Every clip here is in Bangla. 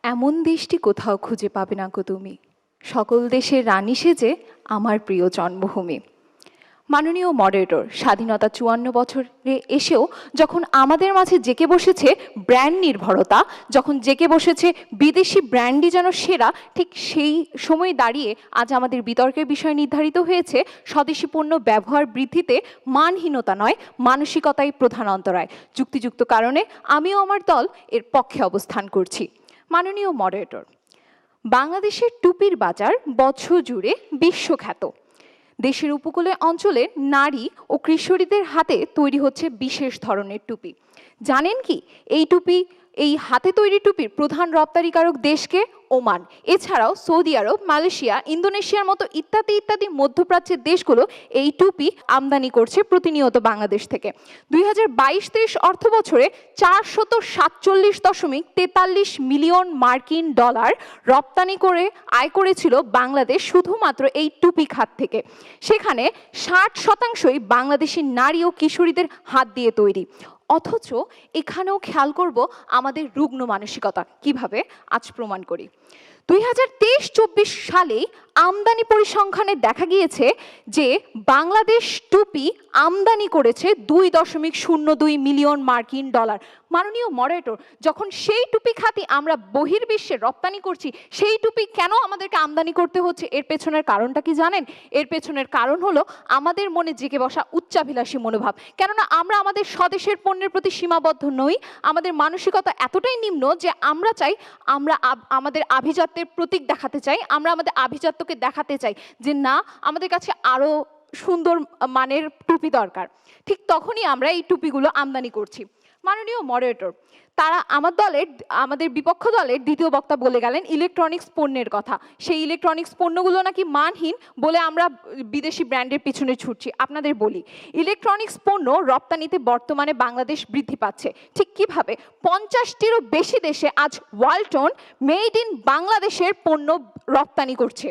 এমন দেশটি কোথাও খুঁজে পাবে না গো তুমি, সকল দেশের রানী সেজে আমার প্রিয় জন্মভূমি। মাননীয় মডারেটর, স্বাধীনতা ৫৪ বছরে এসেও যখন আমাদের মাঝে জেঁকে বসেছে ব্র্যান্ড নির্ভরতা, যখন জেঁকে বসেছে বিদেশি ব্র্যান্ডই যেন সেরা, ঠিক সেই সময় দাঁড়িয়ে আজ আমাদের বিতর্কের বিষয় নির্ধারিত হয়েছে স্বদেশি পণ্য ব্যবহার বৃদ্ধিতে মানহীনতা নয়, মানসিকতাই প্রধান অন্তরায়। যুক্তিযুক্ত কারণে আমিও আমার দল এর পক্ষে অবস্থান করছি। মাননীয় মডারেটর, বাংলাদেশের টুপির বাজার বছর জুড়ে বিশ্বখ্যাত। দেশের উপকূলীয় অঞ্চলের নারী ও কিশোরীদের হাতে তৈরি হচ্ছে বিশেষ ধরনের টুপি। জানেন কি, এই হাতে তৈরি টুপির প্রধান রপ্তানিকারক দেশকে? ওমান। এছাড়াও সৌদি আরব, মালয়েশিয়া, ইন্দোনেশিয়ার মতো ইত্যাদি ইত্যাদি মধ্যপ্রাচ্যের দেশগুলো এই টুপি আমদানি করছে প্রতিনিয়ত বাংলাদেশ থেকে। 2022-23 অর্থ বছরে 447.43 মিলিয়ন মার্কিন ডলার রপ্তানি করে আয় করেছিল বাংলাদেশ শুধুমাত্র এই টুপি খাত থেকে। সেখানে 60%ই বাংলাদেশি নারী ও কিশোরীদের হাত দিয়ে তৈরি। অথচ এখানেও খেয়াল করব আমাদের রুগ্ন মানসিকতা কিভাবে, আজ প্রমাণ করি। 2023-24 সালে আমদানি পরিসংখ্যানে দেখা গিয়েছে যে বাংলাদেশ টুপি আমদানি করেছে 2.02 মিলিয়ন মার্কিন ডলার। মাননীয় মডারেটর, যখন সেই টুপি খাতি আমরা বহির্বিশ্বে রপ্তানি করছি, সেই টুপি কেন আমাদেরকে আমদানি করতে হচ্ছে? এর পেছনের কারণটা কি জানেন? এর পেছনের কারণ হলো আমাদের মনে জেগে বসা উচ্চাভিলাষী মনোভাব। কেননা আমরা আমাদের স্বদেশের পণ্যের প্রতি সীমাবদ্ধ নই। আমাদের মানসিকতা এতটাই নিম্ন যে আমরা চাই, আমরা আমাদের আভিজাত্যের প্রতীক দেখাতে চাই, আমরা আমাদের আভিজাত্যকে দেখাতে চাই যে না, আমাদের কাছে আরও সুন্দর মানের টুপি দরকার। ঠিক তখনই আমরা এই টুপিগুলো আমদানি করছি। মাননীয় মডারেটর, আমাদের বিপক্ষ দলের দ্বিতীয় বক্তা বলে গেলেন ইলেকট্রনিক্স পণ্যের কথা। সেই ইলেকট্রনিক্স পণ্যগুলো নাকি মানহীন বলে আমরা বিদেশি ব্র্যান্ডের পিছনে ছুটছি। আপনাদের বলি, ইলেকট্রনিক্স পণ্য রপ্তানিতে বর্তমানে বাংলাদেশ বৃদ্ধি পাচ্ছে। ঠিক কিভাবে? 50টিরও বেশি দেশে আজ ওয়ালটন মেড ইন বাংলাদেশের পণ্য রপ্তানি করছে।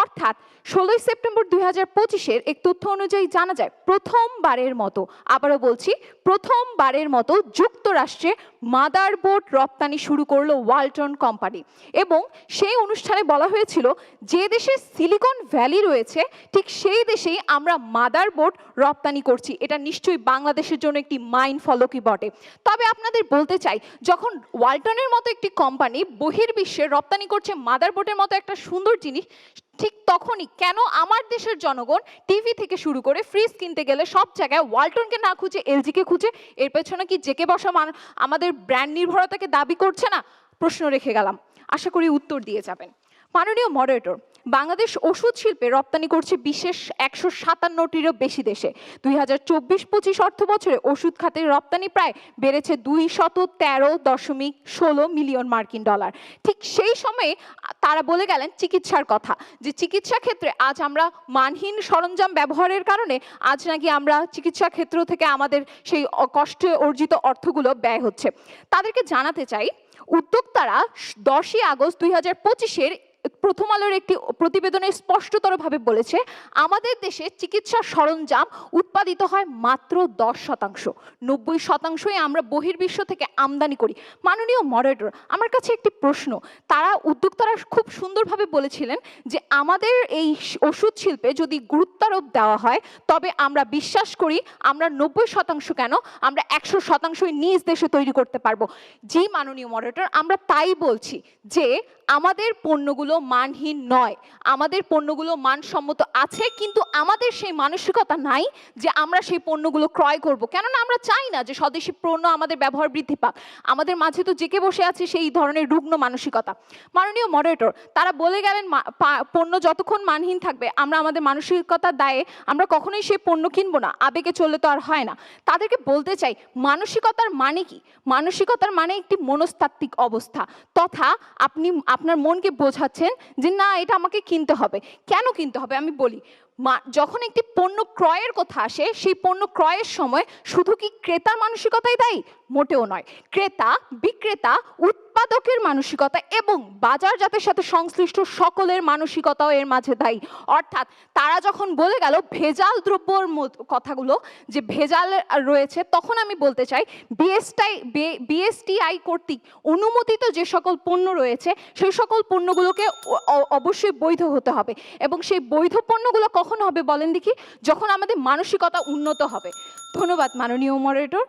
অর্থাৎ 16 সেপ্টেম্বর 2025-এর এক তথ্য অনুযায়ী জানা যায়, প্রথমবারের মতো, আবারও বলছি, প্রথমবারের মতো যুক্তরাষ্ট্রে মাদারবোর্ড রপ্তানি শুরু করলো ওয়ালটন কোম্পানি। এবং সেই অনুষ্ঠানে বলা হয়েছিল যে দেশে সিলিকন ভ্যালি রয়েছে ঠিক সেই দেশেই আমরা মাদারবোর্ড রপ্তানি করছি। এটা নিশ্চয়ই বাংলাদেশের জন্য একটি মাইল ফলকই বটে। তবে আপনাদের বলতে চাই, যখন ওয়ালটনের মতো একটি কোম্পানি বহির্বিশ্বে রপ্তানি করছে মাদারবোর্ডের মতো একটা সুন্দর জিনিস, ঠিক তখনই কেন আমার দেশের জনগণ টিভি থেকে শুরু করে ফ্রিজ কিনতে গেলে সব জায়গায় ওয়ালটনকে না খুঁজে এলজিকে খুঁজে? এর পেছনে কি জেকে বসা আমাদের ব্র্যান্ড নির্ভরতাকে দাবি করছে না? প্রশ্ন রেখে গেলাম, আশা করি উত্তর দিয়ে যাবেন। মাননীয় মডারেটর, বাংলাদেশ ওষুধ শিল্পে রপ্তানি করছে বিশেষ 157টিরও বেশি দেশে। 2024-25 অর্থ বছরে ওষুধ খাতের রপ্তানি প্রায় বেড়েছে 213.16 মিলিয়ন মার্কিন ডলার। ঠিক সেই সময়ে তারা বলে গেলেন চিকিৎসার কথা, যে চিকিৎসা ক্ষেত্রে আজ আমরা মানহীন সরঞ্জাম ব্যবহারের কারণে আজ নাকি আমরা চিকিৎসা ক্ষেত্র থেকে আমাদের সেই কষ্টে অর্জিত অর্থগুলো ব্যয় হচ্ছে। তাদেরকে জানাতে চাই, উদ্যোক্তারা 10ই আগস্ট 2025-এর প্রথম আলোর একটি প্রতিবেদনে স্পষ্টতরভাবে বলেছে, আমাদের দেশে চিকিৎসা সরঞ্জাম উৎপাদিত হয় মাত্র 10%। 90%ই আমরা বহির্বিশ্ব থেকে আমদানি করি। মাননীয় মডারেটর, আমার কাছে একটি প্রশ্ন। উদ্যোক্তারা খুব সুন্দরভাবে বলেছিলেন যে আমাদের এই ওষুধ শিল্পে যদি গুরুত্বারোপ দেওয়া হয় তবে আমরা বিশ্বাস করি আমরা 90% কেন, আমরা 100%ই নিজ দেশে তৈরি করতে পারবো। জি মাননীয় মডারেটর, আমরা তাই বলছি যে আমাদের পণ্যগুলো মানহীন নয়, আমাদের পণ্যগুলো মানসম্মত আছে, কিন্তু আমাদের সেই মানসিকতা নাই যে আমরা সেই পণ্যগুলো ক্রয় করব। কেননা আমরা চাই না যে স্বদেশি পণ্য আমাদের ব্যবহার বৃদ্ধি পাক। আমাদের মাঝে তো জেকে বসে আছে সেই ধরনের রুগ্ন মানসিকতা। মাননীয় মডারেটর, তারা বলে গেলেন পণ্য যতক্ষণ মানহীন থাকবে আমরা আমাদের মানসিকতার দায়ে আমরা কখনোই সেই পণ্য কিনবো না। আবেগে চললে তো আর হয় না। তাদেরকে বলতে চাই, মানসিকতার মানে কি? মানসিকতার মানে একটি মনস্তাত্ত্বিক অবস্থা, তথা আপনি আপনার মনকে বোঝাচ্ছেন যে না, এটা আমাকে কিনতে হবে। কেন কিনতে হবে আমি বলি। যখন একটি পণ্য ক্রয়ের কথা আসে, সেই পণ্য ক্রয়ের সময় শুধু কি ক্রেতার মানসিকতাই দায়ী? মোটেও নয়। ক্রেতা, বিক্রেতা, উৎপাদকের মানসিকতা এবং বাজারজাতের সাথে সংশ্লিষ্ট সকলের মানসিকতাও এর মাঝে দায়ী। অর্থাৎ তারা যখন বলে গেল ভেজাল দ্রব্যর কথাগুলো যে ভেজাল রয়েছে, তখন আমি বলতে চাই বিএসটিআই কর্তৃক অনুমোদিত যে সকল পণ্য রয়েছে সেই সকল পণ্যগুলোকে অবশ্যই বৈধ হতে হবে। এবং সেই বৈধ পণ্যগুলো কখন হবে বলেন দেখি? যখন আমাদের মানসিকতা উন্নত হবে। ধন্যবাদ মাননীয় মডারেটর।